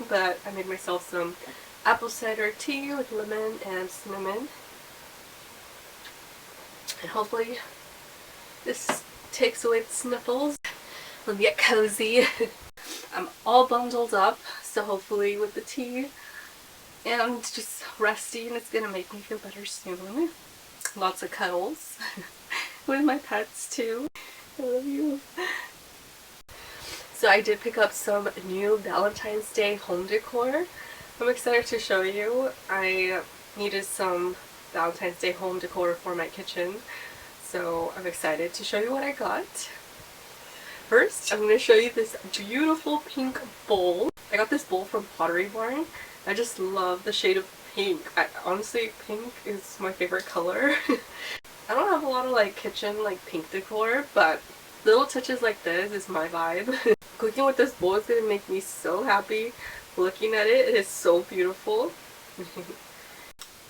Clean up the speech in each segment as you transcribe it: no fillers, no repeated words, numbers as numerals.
but I made myself some apple cider tea with lemon and cinnamon. And hopefully this takes away the sniffles. Let me get cozy. I'm all bundled up, so hopefully with the tea and just resting, it's gonna make me feel better soon. Lots of cuddles with my pets too. I love you. So I did pick up some new Valentine's Day home decor. I'm excited to show you. I needed some Valentine's Day home decor for my kitchen, so I'm excited to show you what I got. First, I'm going to show you this beautiful pink bowl. I got this bowl from Pottery. I just love the shade of pink. Honestly, pink is my favorite color. I don't have a lot of like kitchen like pink decor, but little touches like this is my vibe. Cooking with this bowl is going to make me so happy. Looking at it, it is so beautiful.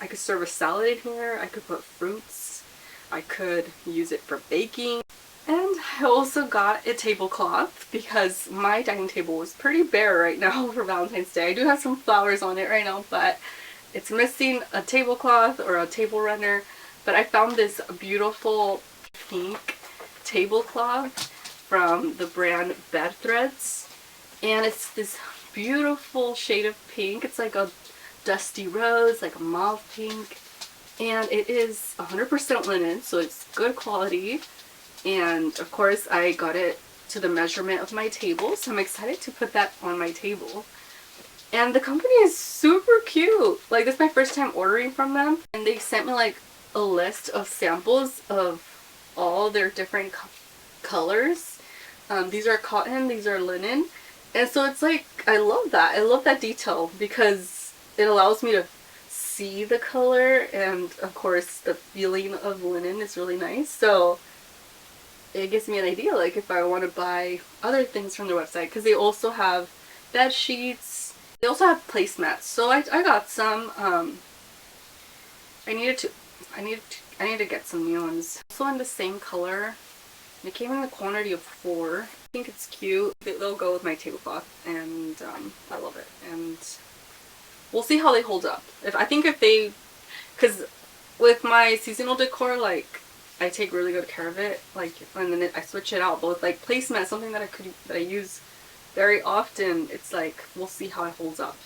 I could serve a salad in here, I could put fruits, I could use it for baking. And I also got a tablecloth because my dining table is pretty bare right now for Valentine's Day. I do have some flowers on it right now, but it's missing a tablecloth or a table runner. But I found this beautiful pink tablecloth from the brand Bed Threads. And it's this beautiful shade of pink. It's like a dusty rose, like a mauve pink. And it is 100% linen, so it's good quality. And of course I got it to the measurement of my table, so I'm excited to put that on my table. And the company is super cute. Like, this is my first time ordering from them, and they sent me like a list of samples of all their different colors. These are cotton, these are linen, and so it's like, I love that. I love that detail because it allows me to see the color, and of course the feeling of linen is really nice. So it gives me an idea, like if I want to buy other things from their website, because they also have bed sheets. They also have placemats. So I got some. I need to get some new ones. Also in the same color. It came in a quantity of 4. I think it's cute. They'll go with my tablecloth, and I love it. And we'll see how they hold up. Because with my seasonal decor, like, I take really good care of it, like, and then I switch it out. But with like placemat, something that I use very often, it's like, we'll see how it holds up.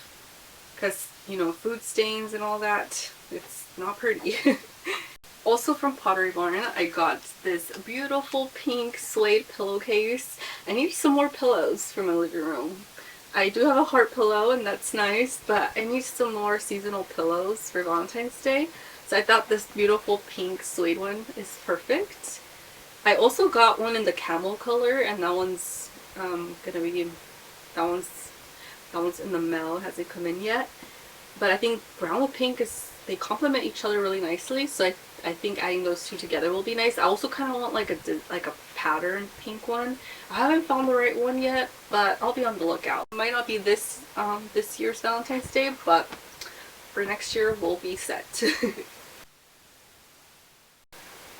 Because, you know, food stains and all that, it's not pretty. Also from Pottery Barn, I got this beautiful pink suede pillowcase. I need some more pillows for my living room. I do have a heart pillow, and that's nice, but I need some more seasonal pillows for Valentine's Day. So I thought this beautiful pink suede one is perfect. I also got one in the camel color, and that one's that one's in the mail. It hasn't come in yet. But I think brown with pink they complement each other really nicely. So I think adding those two together will be nice. I also kind of want like a pattern pink one. I haven't found the right one yet, but I'll be on the lookout. It might not be this year's Valentine's Day, but for next year we'll be set.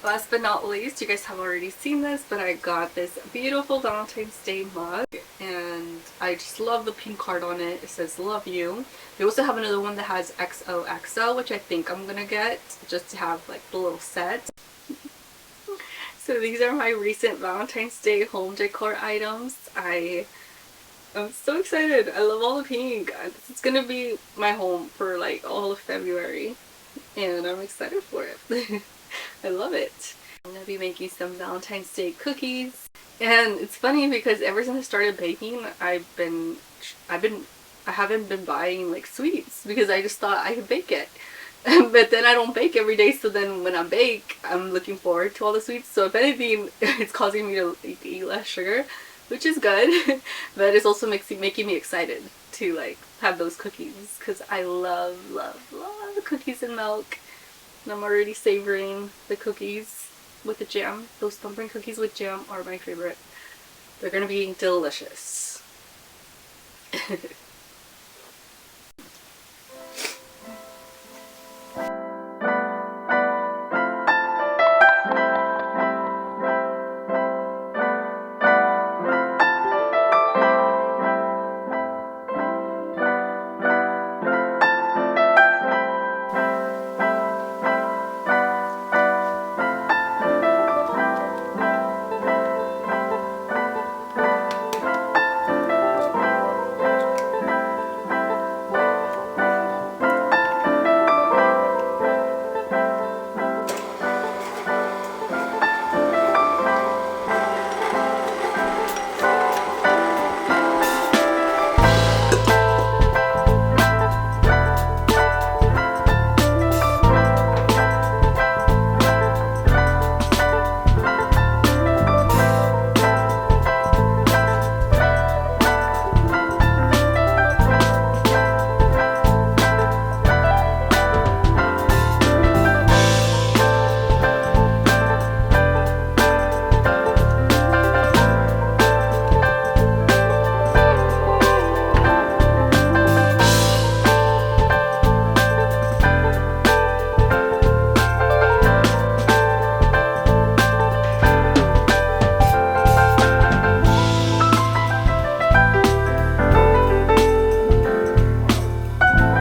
Last but not least, you guys have already seen this, but I got this beautiful Valentine's Day mug, and I just love the pink card on it. It says love you. They also have another one that has XOXO, which I think I'm gonna get just to have like the little set. So these are my recent Valentine's Day home decor items. I'm so excited. I love all the pink. It's gonna be my home for like all of February, and I'm excited for it. I love it. I'm gonna be making some Valentine's Day cookies, and it's funny because ever since I started baking, I haven't been buying like sweets because I just thought I could bake it. But then I don't bake every day, so then when I bake, I'm looking forward to all the sweets. So if anything, it's causing me to eat less sugar, which is good. But it's also making me excited to like have those cookies because I love the cookies and milk. And I'm already savoring the cookies with the jam. Those thumbprint cookies with jam are my favorite. They're gonna be delicious.